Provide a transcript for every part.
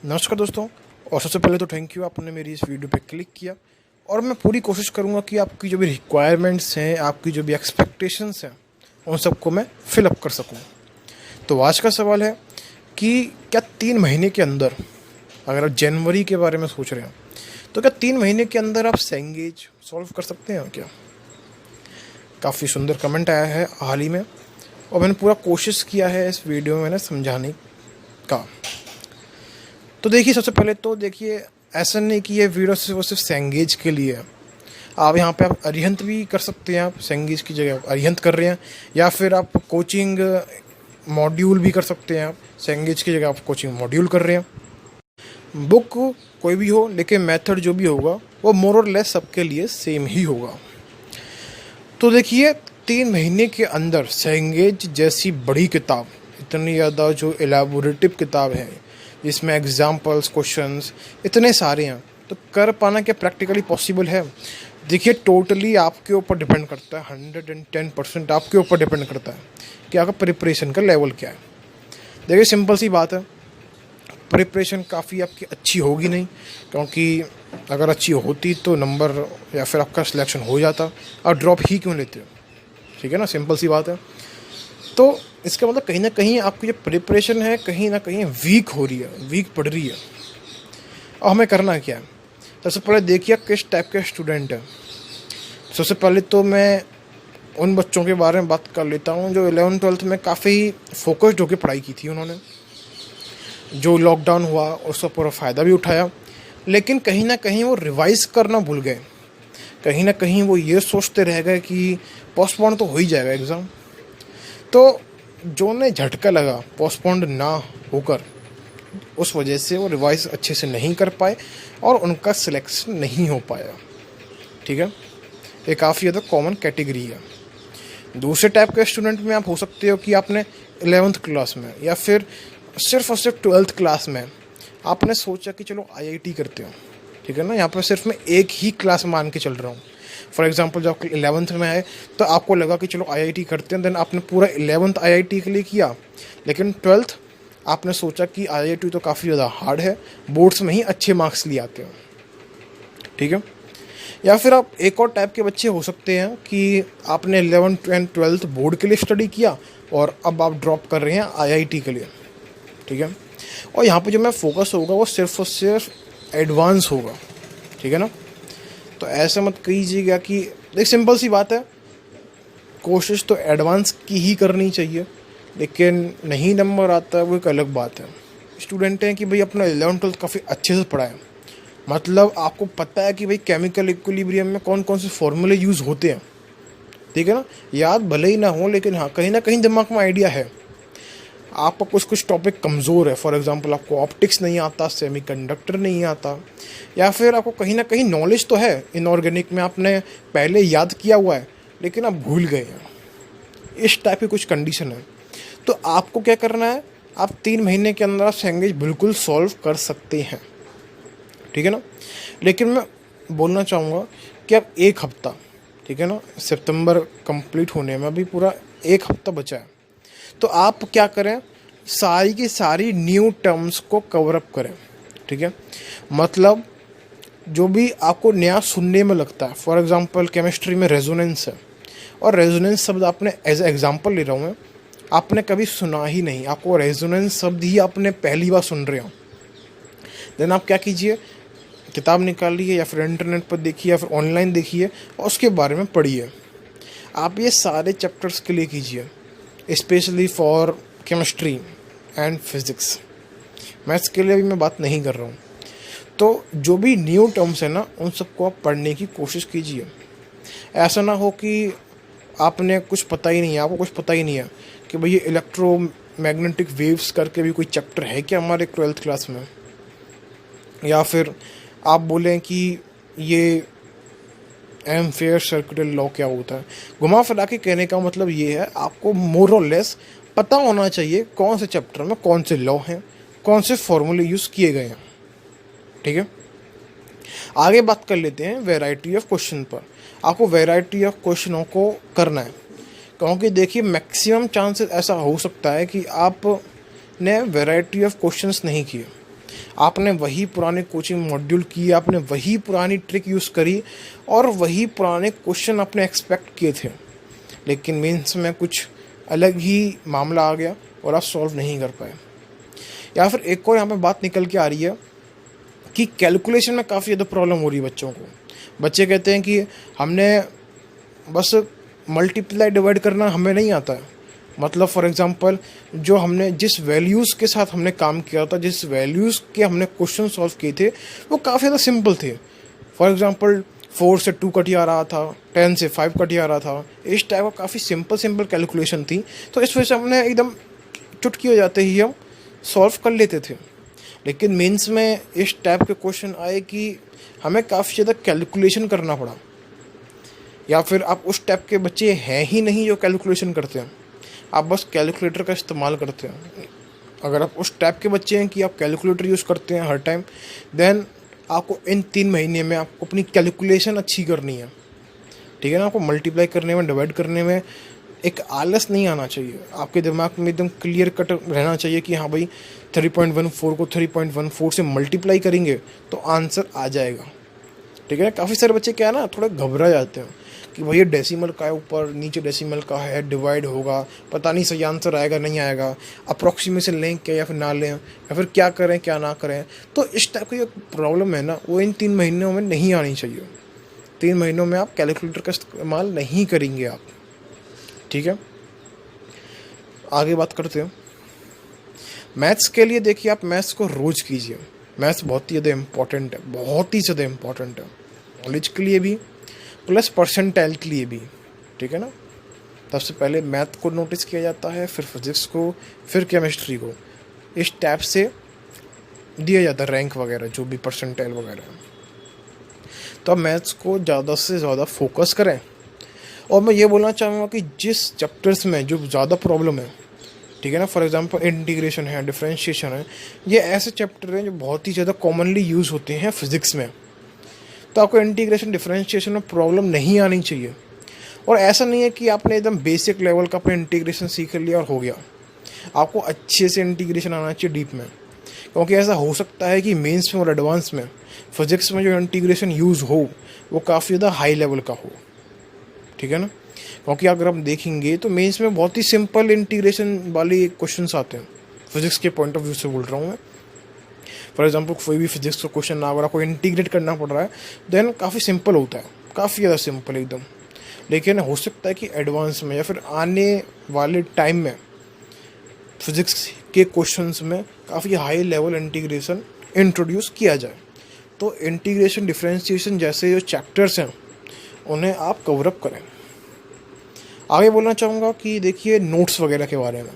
नमस्कार दोस्तों। और सबसे पहले तो थैंक यू, आपने मेरी इस वीडियो पे क्लिक किया। और मैं पूरी कोशिश करूँगा कि आपकी जो भी रिक्वायरमेंट्स हैं, आपकी जो भी एक्सपेक्टेशंस हैं, उन सबको मैं फिलअप कर सकूँ। तो आज का सवाल है कि क्या 3 महीने के अंदर, अगर आप जनवरी के बारे में सोच रहे हैं, तो क्या 3 महीने के अंदर आप सेंगेज सॉल्व कर सकते हैं क्या? काफ़ी सुंदर कमेंट आया है हाल ही में, और मैंने पूरा कोशिश किया है इस वीडियो में ना समझाने का। तो देखिए, सबसे पहले तो देखिए, ऐसा नहीं कि ये वीडियो सिर्फ सेंगेज के लिए है। आप यहाँ पे आप अरिहंत भी कर सकते हैं। आप सेंगेज की जगह अरिहंत कर रहे हैं, या फिर आप कोचिंग मॉड्यूल भी कर सकते हैं। आप सेंगेज की जगह आप कोचिंग मॉड्यूल कर रहे हैं। बुक कोई भी हो, लेकिन मेथड जो भी होगा वो मोर और लेस सबके लिए सेम ही होगा। तो देखिए, 3 महीने के अंदर सेंगेज जैसी बड़ी किताब, इतनी ज़्यादा जो एलाबोरेटिव किताब है, जिसमें एग्जाम्पल्स, क्वेश्चंस इतने सारे हैं, तो कर पाना क्या प्रैक्टिकली पॉसिबल है? देखिए, टोटली आपके ऊपर डिपेंड करता है। 110% आपके ऊपर डिपेंड करता है कि आपका प्रिपरेशन का लेवल क्या है। देखिए, सिंपल सी बात है, प्रिपरेशन काफ़ी आपकी अच्छी होगी नहीं, क्योंकि अगर अच्छी होती तो नंबर या फिर आपका सिलेक्शन हो जाता। और ड्रॉप ही क्यों लेते हो? ठीक है ना, सिंपल सी बात है। तो इसका मतलब कहीं ना कहीं आपकी जो प्रिपरेशन है, कहीं ना कहीं वीक हो रही है, वीक पड़ रही है। और हमें करना क्या है? सबसे पहले देखिए आप किस टाइप के स्टूडेंट हैं। सबसे पहले तो मैं उन बच्चों के बारे में बात कर लेता हूँ जो 11th-12th में काफ़ी फोकस्ड होकर पढ़ाई की थी। उन्होंने जो लॉकडाउन हुआ उसका पूरा फ़ायदा भी उठाया, लेकिन कहीं ना कहीं वो रिवाइज करना भूल गए। कहीं ना कहीं वो ये सोचते रह गए कि पोस्टपोन तो हो ही जाएगा एग्ज़ाम। तो जो उन्हें झटका लगा पोस्टपोन्ड ना होकर, उस वजह से वो रिवाइज अच्छे से नहीं कर पाए और उनका सिलेक्शन नहीं हो पाया। ठीक है, ये काफ़ी ज़्यादा कॉमन कैटेगरी है। दूसरे टाइप के स्टूडेंट में आप हो सकते हो कि आपने 11th क्लास में या फिर सिर्फ और सिर्फ 12th क्लास में आपने सोचा कि चलो IIT करते हो। ठीक है ना, यहाँ पर सिर्फ मैं एक ही क्लास मान के चल रहा हूँ। फॉर एग्जाम्पल, जब 11th में आए तो आपको लगा कि चलो IIT करते हैं, देन आपने पूरा 11th IIT के लिए किया। लेकिन 12th आपने सोचा कि IIT तो काफ़ी ज़्यादा हार्ड है, बोर्ड्स में ही अच्छे मार्क्स लिए आते हैं। ठीक है, या फिर आप एक और टाइप के बच्चे हो सकते हैं कि आपने 11th एंड 12th बोर्ड के लिए स्टडी किया और अब आप ड्रॉप कर रहे हैं IIT के लिए। ठीक है, और यहाँ पे जो मैं फोकस होगा वो सिर्फ और सिर्फ एडवांस होगा। ठीक है ना, तो ऐसा मत कीजिएगा कि देख, सिंपल सी बात है, कोशिश तो एडवांस की ही करनी चाहिए, लेकिन नहीं नंबर आता है वो एक अलग बात है। स्टूडेंट हैं कि भाई अपना 11th-12th काफ़ी अच्छे से पढ़ा है, मतलब आपको पता है कि भाई केमिकल इक्विलिब्रियम में कौन कौन से फॉर्मूले यूज़ होते हैं। ठीक है ना, याद भले ही ना हो, लेकिन हाँ कहीं ना कहीं दिमाग में आइडिया है। आपका कुछ टॉपिक कमज़ोर है, फॉर एग्जांपल आपको ऑप्टिक्स नहीं आता, सेमीकंडक्टर नहीं आता, या फिर आपको कहीं ना कहीं नॉलेज तो है इनऑर्गेनिक में, आपने पहले याद किया हुआ है लेकिन आप भूल गए हैं। इस टाइप की कुछ कंडीशन है, तो आपको क्या करना है, आप 3 महीने के अंदर आप सेंगेज बिल्कुल सॉल्व कर सकते हैं। ठीक है ना, लेकिन मैं बोलना चाहूँगा कि आप एक हफ्ता, ठीक है ना, सितंबर कंप्लीट होने में अभी पूरा 1 हफ्ता बचा है, तो आप क्या करें, सारी की सारी न्यू टर्म्स को कवर अप करें। ठीक है, मतलब जो भी आपको नया सुनने में लगता है, फॉर एग्जांपल केमिस्ट्री में रेजोनेंस है, और रेजोनेंस शब्द आपने एज एग्जांपल ले रहा हूँ मैं, आपने कभी सुना ही नहीं, आपको रेजोनेंस शब्द ही आपने पहली बार सुन रहे हो, देन आप क्या कीजिए, किताब निकालिए या फिर इंटरनेट पर देखिए या फिर ऑनलाइन देखिए और उसके बारे में पढ़िए। आप ये सारे चैप्टर्स के लिए कीजिए, specially for chemistry and physics. Maths के लिए भी मैं बात नहीं कर रहा हूँ। तो जो भी न्यू टर्म्स है ना, उन सबको आप पढ़ने की कोशिश कीजिए। ऐसा ना हो कि आपने कुछ पता ही नहीं है, आपको कुछ पता ही नहीं है कि भाई ये इलेक्ट्रोमैग्नेटिक वेव्स करके भी कोई चैप्टर है क्या हमारे 12th क्लास में, या फिर आप बोलें कि ये एम्पेयर सर्कुलर लॉ क्या होता है। घुमा फिरा के कहने का मतलब ये है, आपको मोर और लेस पता होना चाहिए कौन से चैप्टर में कौन से लॉ हैं, कौन से फॉर्मूले यूज़ किए गए हैं। ठीक है, आगे बात कर लेते हैं वैरायटी ऑफ क्वेश्चन पर। आपको वैरायटी ऑफ क्वेश्चनों को करना है, क्योंकि देखिए मैक्सिमम चांसेस ऐसा हो सकता है कि आपने वैरायटी ऑफ क्वेश्चंस नहीं किए। आपने वही पुराने कोचिंग मॉड्यूल किए, आपने वही पुरानी ट्रिक यूज़ करी और वही पुराने क्वेश्चन आपने एक्सपेक्ट किए थे, लेकिन मेंस में कुछ अलग ही मामला आ गया और आप सॉल्व नहीं कर पाए। या फिर एक और यहाँ पे बात निकल के आ रही है कि कैलकुलेशन में काफ़ी ज़्यादा प्रॉब्लम हो रही है बच्चों को। बच्चे कहते हैं कि हमने बस मल्टीप्लाई डिवाइड करना हमें नहीं आता है। मतलब फॉर एग्जांपल जो हमने जिस वैल्यूज़ के साथ हमने काम किया था, जिस वैल्यूज़ के हमने क्वेश्चन सॉल्व किए थे, वो काफ़ी ज़्यादा सिंपल थे। फॉर एग्जांपल 4 से 2 कट आ रहा था, 10 से 5 कट आ रहा था, इस टाइप का काफ़ी सिंपल कैलकुलेशन थी। तो इस वजह से हमने एकदम चुटकी हो जाते ही हम सॉल्व कर लेते थे। लेकिन मेंस में इस टाइप के क्वेश्चन आए कि हमें काफ़ी ज़्यादा कैलकुलेशन करना पड़ा, या फिर आप उस टाइप के बच्चे हैं ही नहीं जो कैलकुलेशन करते हैं, आप बस कैलकुलेटर का इस्तेमाल करते हैं। अगर आप उस टाइप के बच्चे हैं कि आप कैलकुलेटर यूज़ करते हैं हर टाइम, देन आपको इन 3 महीने में आपको अपनी कैलकुलेशन अच्छी करनी है, ठीक है ना। आपको मल्टीप्लाई करने में, डिवाइड करने में एक आलस नहीं आना चाहिए। आपके दिमाग में एकदम क्लियर कट रहना चाहिए कि हाँ भाई 3.14 को 3.14 से मल्टीप्लाई करेंगे तो आंसर आ जाएगा, ठीक है। काफ़ी सारे बच्चे क्या है ना, थोड़ा घबरा जाते हैं कि भैया डेसिमल का है, ऊपर नीचे डेसिमल का है, डिवाइड होगा, पता नहीं सही आंसर आएगा नहीं आएगा, अप्रॉक्सीमेशन लें क्या या फिर ना लें, या फिर क्या करें क्या ना करें। तो इस टाइप की जो प्रॉब्लम है ना, वो इन 3 महीनों में नहीं आनी चाहिए। 3 महीनों में आप कैलकुलेटर का इस्तेमाल नहीं करेंगे आप, ठीक है। आगे बात करते हैं मैथ्स के लिए। देखिए आप मैथ्स को रोज़ कीजिए। मैथ्स बहुत ही ज़्यादा इम्पॉर्टेंट है, बहुत ही ज़्यादा इम्पॉर्टेंट है, नॉलेज के लिए भी प्लस परसेंटाइल के लिए भी, ठीक है ना। सबसे पहले मैथ को नोटिस किया जाता है, फिर फिजिक्स को, फिर केमिस्ट्री को। इस टाइप से दिया जाता है रैंक वगैरह, जो भी परसेंटाइल वगैरह। तो अब मैथ्स को ज़्यादा से ज़्यादा फोकस करें। और मैं ये बोलना चाहूँगा कि जिस चैप्टर्स में जो ज़्यादा प्रॉब्लम है, ठीक है ना, फॉर एग्जांपल इंटीग्रेशन है, डिफरेंशिएशन है, ये ऐसे चैप्टर हैं जो बहुत ही ज़्यादा कॉमनली यूज़ होते हैं फिज़िक्स में। तो आपको इंटीग्रेशन डिफरेंशिएशन में प्रॉब्लम नहीं आनी चाहिए। और ऐसा नहीं है कि आपने एकदम बेसिक लेवल का अपने इंटीग्रेशन सीख लिया और हो गया। आपको अच्छे से इंटीग्रेशन आना चाहिए डीप में, क्योंकि ऐसा हो सकता है कि मेंस में और एडवांस में फिजिक्स में जो इंटीग्रेशन यूज़ हो वो काफ़ी ज़्यादा हाई लेवल का हो, ठीक है ना। क्योंकि अगर हम देखेंगे तो मेंस में बहुत ही सिंपल इंटीग्रेशन वाले क्वेश्चंस आते हैं, फिजिक्स के पॉइंट ऑफ व्यू से बोल रहा हूँ मैं। फॉर एग्जांपल कोई भी फिजिक्स का क्वेश्चन अगर आपको इंटीग्रेट करना पड़ रहा है, देन काफ़ी सिंपल होता है, काफ़ी ज़्यादा सिंपल एकदम। लेकिन हो सकता है कि एडवांस में या फिर आने वाले टाइम में फिजिक्स के क्वेश्चंस में काफ़ी हाई लेवल इंटीग्रेशन इंट्रोड्यूस किया जाए। तो इंटीग्रेशन डिफरेंशिएशन जैसे जो चैप्टर्स हैं उन्हें आप कवरअप करें। आगे बोलना चाहूँगा कि देखिए नोट्स वगैरह के बारे में,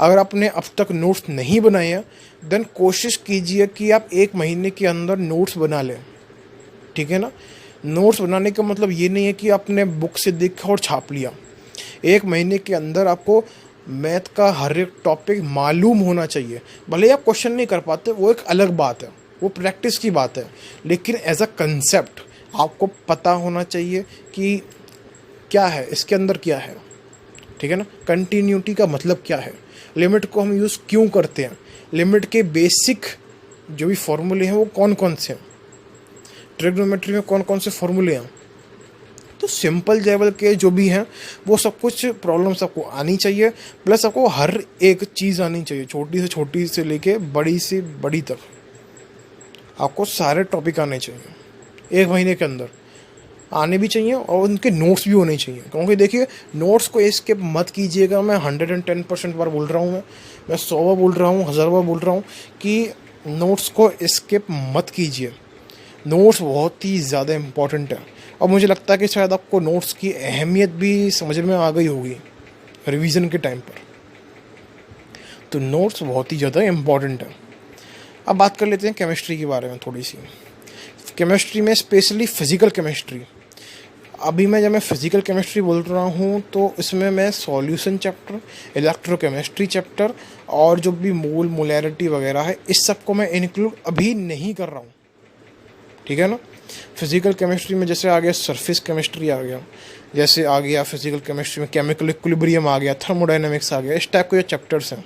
अगर आपने अब तक नोट्स नहीं बनाए हैं, देन कोशिश कीजिए कि आप 1 महीने के अंदर नोट्स बना लें, ठीक है ना। नोट्स बनाने का मतलब ये नहीं है कि आपने बुक से देखा और छाप लिया। 1 महीने के अंदर आपको मैथ का हर एक टॉपिक मालूम होना चाहिए। भले आप क्वेश्चन नहीं कर पाते, वो एक अलग बात है, वो प्रैक्टिस की बात है, लेकिन एज अ कंसेप्ट आपको पता होना चाहिए कि क्या है, इसके अंदर क्या है, ठीक है ना। कंटिन्यूटी का मतलब क्या है, लिमिट को हम यूज़ क्यों करते हैं, लिमिट के बेसिक जो भी फॉर्मूले हैं वो कौन कौन से हैं, ट्रिग्नोमेट्री में कौन कौन से फॉर्मूले हैं। तो सिंपल लेवल के जो भी हैं वो सब कुछ प्रॉब्लम्स आपको आनी चाहिए, प्लस आपको हर एक चीज़ आनी चाहिए, छोटी से लेके बड़ी से बड़ी तक आपको सारे टॉपिक आने चाहिए। 1 महीने के अंदर आने भी चाहिए और उनके नोट्स भी होने चाहिए। क्योंकि देखिए नोट्स को स्किप मत कीजिएगा। मैं 110% बार बोल रहा हूँ, मैं 100 बार बोल रहा हूँ, 1000 बार बोल रहा हूँ कि नोट्स को स्किप मत कीजिए। नोट्स बहुत ही ज़्यादा इम्पॉर्टेंट है। और मुझे लगता है कि शायद आपको नोट्स की अहमियत भी समझ में आ गई होगी रिवीजन के टाइम पर। तो नोट्स बहुत ही ज़्यादा इम्पॉर्टेंट है। अब बात कर लेते हैं केमिस्ट्री के बारे में थोड़ी सी। केमिस्ट्री में स्पेशली फिज़िकल केमिस्ट्री। अभी जब मैं फिज़िकल केमिस्ट्री बोल रहा हूँ तो इसमें मैं सॉल्यूशन चैप्टर, इलेक्ट्रोकेमिस्ट्री चैप्टर और जो भी मोल मोलैरिटी वगैरह है इस सब को मैं इंक्लूड अभी नहीं कर रहा हूँ, ठीक है ना। फिज़िकल केमिस्ट्री में जैसे आ गया सरफेस केमिस्ट्री आ गया, जैसे आ गया फिज़िकल केमिस्ट्री में केमिकल इक्विलिब्रियम आ गया, थर्मोडायनेमिक्स आ गया, इस टाइप के जो चैप्टर्स हैं,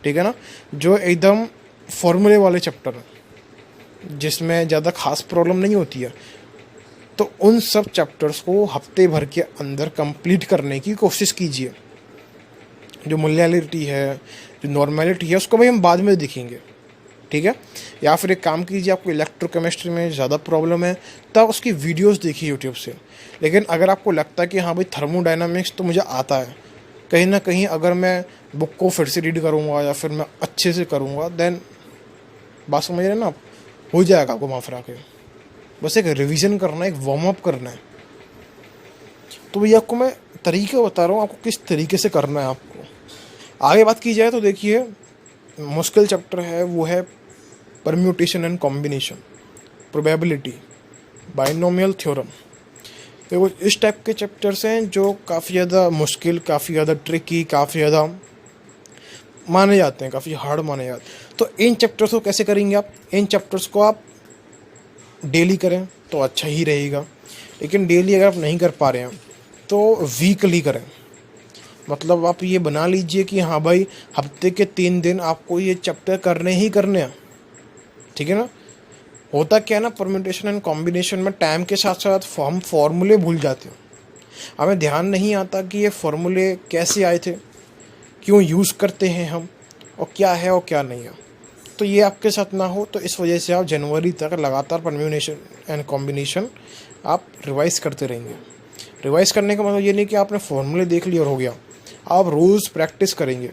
ठीक है ना, जो एकदम फॉर्मूले वाले चैप्टर हैं जिसमें ज़्यादा खास प्रॉब्लम नहीं होती है, तो उन सब चैप्टर्स को हफ्ते भर के अंदर कंप्लीट करने की कोशिश कीजिए। जो मोलैलिटी है, जो नॉर्मेलिटी है, उसको भाई हम बाद में देखेंगे, ठीक है। या फिर एक काम कीजिए, आपको इलेक्ट्रोकेमिस्ट्री में ज़्यादा प्रॉब्लम है तब उसकी वीडियोस देखिए यूट्यूब से। लेकिन अगर आपको लगता है कि हाँ भाई थर्मोडायनामिक्स तो मुझे आता है, कहीं ना कहीं अगर मैं बुक को फिर से रीड करूँगा या फिर मैं अच्छे से करूँगा, देन बात समझ रहे हैं ना आप, हो जाएगा घुमा फिरा के। बस एक रिवीजन करना है, एक वार्म अप करना है। तो भैया आपको मैं तरीका बता रहा हूँ, आपको किस तरीके से करना है। आपको आगे बात की जाए तो देखिए, मुश्किल चैप्टर है वो है permutation and combination, probability, binomial theorem. देखो इस टाइप के चैप्टर्स हैं जो काफ़ी ज़्यादा मुश्किल, काफ़ी ज़्यादा ट्रिकी, काफ़ी ज़्यादा माने जाते हैं, काफ़ी हार्ड माने जाते हैं। तो इन चैप्टर्स को कैसे करेंगे आप? इन चैप्टर्स को आप डेली करें तो अच्छा ही रहेगा, लेकिन डेली अगर आप नहीं कर पा रहे हैं तो वीकली करें। मतलब आप ये बना लीजिए कि हाँ भाई हफ्ते के 3 दिन आपको ये चैप्टर करने ही करने हैं, ठीक है ना। होता क्या है ना, परम्यूटेशन एंड कॉम्बिनेशन में टाइम के साथ साथ हम फॉर्मूले भूल जाते हैं। हमें ध्यान नहीं आता कि ये फॉर्मूले कैसे आए थे, क्यों यूज़ करते हैं हम, और क्या है और क्या नहीं है। तो ये आपके साथ ना हो, तो इस वजह से आप जनवरी तक लगातार परम्यूटेशन एंड कॉम्बिनेशन आप रिवाइज़ करते रहेंगे। रिवाइज़ करने का मतलब ये नहीं कि आपने फॉर्मूले देख लिया और हो गया, आप रोज़ प्रैक्टिस करेंगे।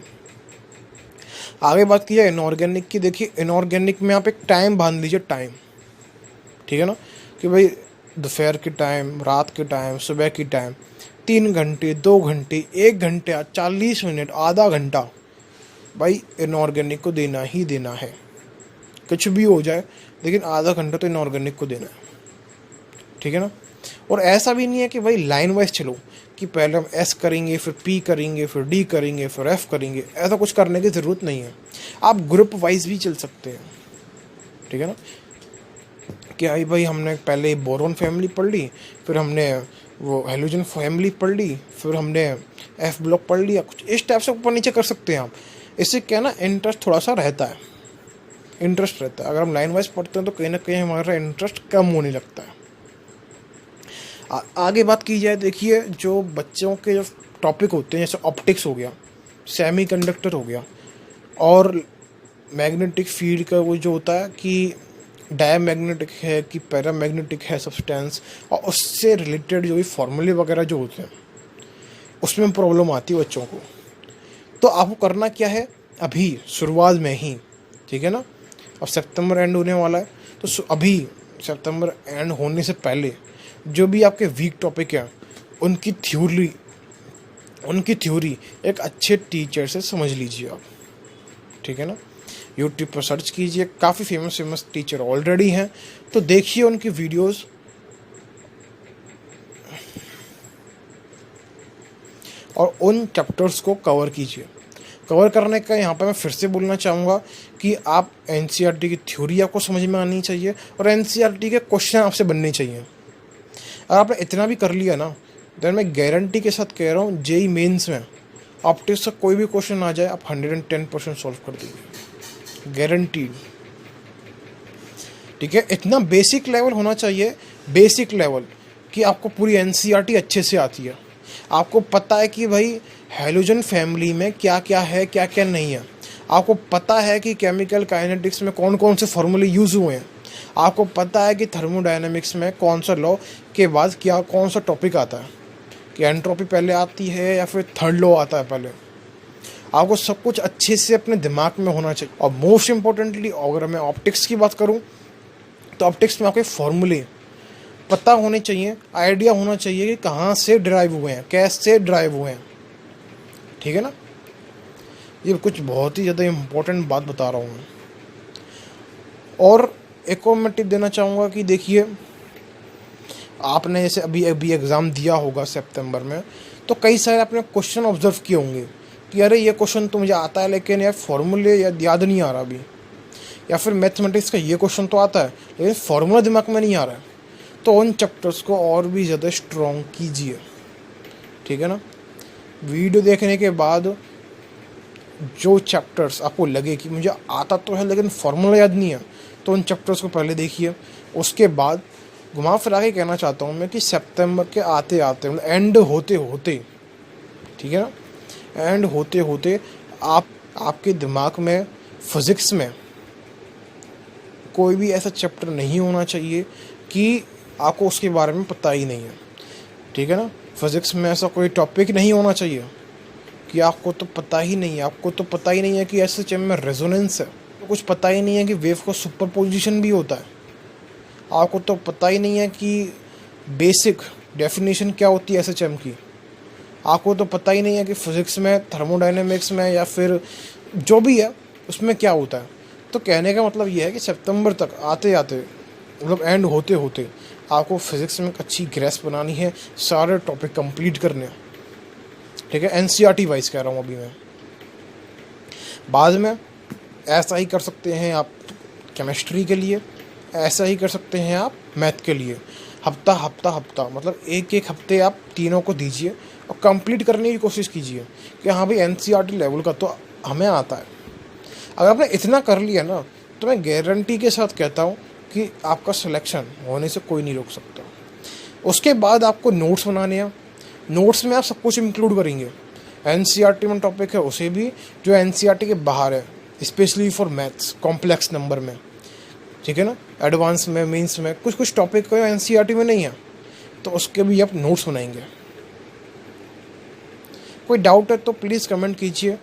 आगे बात की जाए इनऑर्गेनिक की, देखिए इनऑर्गेनिक में आप एक टाइम बांध लीजिए, टाइम, ठीक है ना, कि भाई दोपहर के टाइम, रात के टाइम, सुबह की टाइम, 3 घंटे, 2 घंटे, 1 घंटे, 40 मिनट, आधा घंटा भाई इनऑर्गेनिक को देना ही देना है। कुछ भी हो जाए लेकिन आधा घंटा तो इनऑर्गेनिक को देना है, ठीक है ना। और ऐसा भी नहीं है कि भाई लाइन वाइज चलो कि पहले हम एस करेंगे, फिर पी करेंगे, फिर डी करेंगे, फिर एफ करेंगे। ऐसा कुछ करने की ज़रूरत नहीं है। आप ग्रुप वाइज भी चल सकते हैं, ठीक है ना। कि भाई हमने पहले बोरोन फैमिली पढ़ ली, फिर हमने वो हेलोजन फैमिली पढ़ ली, फिर हमने एफ ब्लॉक पढ़ लिया। कुछ इस टाइप से ऊपर नीचे कर सकते हैं आप। इससे क्या ना, इंटरेस्ट थोड़ा सा रहता है, इंटरेस्ट रहता है। अगर हम लाइन वाइज पढ़ते हैं तो कहीं ना कहीं हमारा इंटरेस्ट कम होने लगता है। आगे बात की जाए, देखिए जो बच्चों के जो टॉपिक होते हैं, जैसे ऑप्टिक्स हो गया, सेमीकंडक्टर हो गया, और मैग्नेटिक फील्ड का वो जो होता है कि डायमैग्नेटिक है कि पैरामैग्नेटिक है सब्सटेंस, और उससे रिलेटेड जो भी फॉर्मूले वगैरह जो होते हैं उसमें प्रॉब्लम आती है बच्चों को। तो आपको करना क्या है, अभी शुरुआत में ही, ठीक है ना। अब सितंबर एंड होने वाला है, तो अभी सितंबर एंड होने से पहले जो भी आपके वीक टॉपिक हैं उनकी थ्योरी एक अच्छे टीचर से समझ लीजिए आप, ठीक है ना। यूट्यूब पर सर्च कीजिए, काफ़ी फेमस टीचर ऑलरेडी हैं, तो देखिए उनकी वीडियोस और उन चैप्टर्स को कवर कीजिए। कवर करने का यहाँ पर मैं फिर से बोलना चाहूँगा कि आप एनसीईआरटी की थ्योरी आपको समझ में आनी चाहिए और एनसीईआरटी के क्वेश्चन आपसे बनने चाहिए। अगर आपने इतना भी कर लिया ना, तो मैं गारंटी के साथ कह रहा हूँ जेई मेंस में ऑप्टिक्स का कोई भी क्वेश्चन आ जाए आप 110% सॉल्व कर देंगे, गारंटीड, ठीक है। इतना बेसिक लेवल होना चाहिए, बेसिक लेवल कि आपको पूरी एनसीईआरटी अच्छे से आती है। आपको पता है कि भाई हेलोजन फैमिली में क्या क्या है, क्या क्या नहीं है। आपको पता है कि केमिकल काइनेटिक्स में कौन कौन से फॉर्मूले यूज़ हुए हैं। आपको पता है कि थर्मोडायनामिक्स में कौन सा लॉ के बाद क्या कौन सा टॉपिक आता है, कि एंट्रोपी पहले आती है या फिर थर्ड लॉ आता है पहले। आपको सब कुछ अच्छे से अपने दिमाग में होना चाहिए। और मोस्ट इम्पोर्टेंटली अगर मैं ऑप्टिक्स की बात करूँ तो ऑप्टिक्स में आपके फॉर्मूले पता होने चाहिए, आइडिया होना चाहिए कि कहाँ से ड्राइव हुए हैं, कैसे ड्राइव हुए हैं, ठीक है ना। ये कुछ बहुत ही ज़्यादा इम्पोर्टेंट बात बता रहा हूँ मैं। और एक और मैं टिप देना चाहूँगा कि देखिए आपने जैसे अभी एग्ज़ाम दिया होगा सितंबर में, तो कई सारे आपने क्वेश्चन ऑब्जर्व किए होंगे कि अरे ये क्वेश्चन तो मुझे आता है लेकिन यार फॉर्मूले याद नहीं आ रहा अभी, या फिर मैथमेटिक्स का ये क्वेश्चन तो आता है लेकिन फार्मूला दिमाग में नहीं आ रहा है। तो उन चैप्टर्स को और भी ज़्यादा स्ट्रॉन्ग कीजिए, ठीक है ना। वीडियो देखने के बाद जो चैप्टर्स आपको लगे कि मुझे आता तो है लेकिन फॉर्मूला याद नहीं है, तो उन चैप्टर्स को पहले देखिए। उसके बाद घुमा फिरा के कहना चाहता हूँ मैं कि सितंबर के आते आते मतलब एंड होते होते, ठीक है ना, एंड होते होते आपके दिमाग में फिज़िक्स में कोई भी ऐसा चैप्टर नहीं होना चाहिए कि आपको उसके बारे में पता ही नहीं है, ठीक है ना। फिज़िक्स में ऐसा कोई टॉपिक नहीं होना चाहिए कि आपको तो पता ही नहीं है, आपको तो पता ही नहीं है कि ऐसे चैम में रेजोनेंस है, तो कुछ पता ही नहीं है कि वेव को सुपरपोजिशन भी होता है, आपको तो पता ही नहीं है कि बेसिक डेफिनेशन क्या होती है ऐसे चैम की, आपको तो पता ही नहीं है कि फिज़िक्स में, थर्मोडायनेमिक्स में या फिर जो भी है उसमें क्या होता है। तो कहने का मतलब ये है कि सितंबर तक आते आते मतलब एंड होते होते आपको फिज़िक्स में एक अच्छी ग्रेस्प बनानी है, सारे टॉपिक कंप्लीट करने हैं, ठीक है। एनसीईआरटी वाइज कह रहा हूँ अभी मैं। बाद में ऐसा ही कर सकते हैं आप केमिस्ट्री के लिए, ऐसा ही कर सकते हैं आप मैथ के लिए। हफ्ता हफ्ता हफ्ता मतलब एक एक हफ्ते आप तीनों को दीजिए और कंप्लीट करने की कोशिश कीजिए कि हाँ भाई एनसीईआरटी लेवल का तो हमें आता है। अगर आपने इतना कर लिया ना, तो मैं गारंटी के साथ कहता हूँ कि आपका सिलेक्शन होने से कोई नहीं रोक सकता। उसके बाद आपको नोट्स बनाने हैं, नोट्स में आप सब कुछ इंक्लूड करेंगे, एनसीईआरटी में टॉपिक है उसे भी, जो एनसीईआरटी के बाहर है, specially for maths complex number में, ठीक है ना। एडवांस में, मेंस में कुछ कुछ टॉपिक को एनसीईआरटी में नहीं है, तो उसके भी आप नोट्स बनाएंगे। कोई डाउट है तो प्लीज़ कमेंट कीजिए।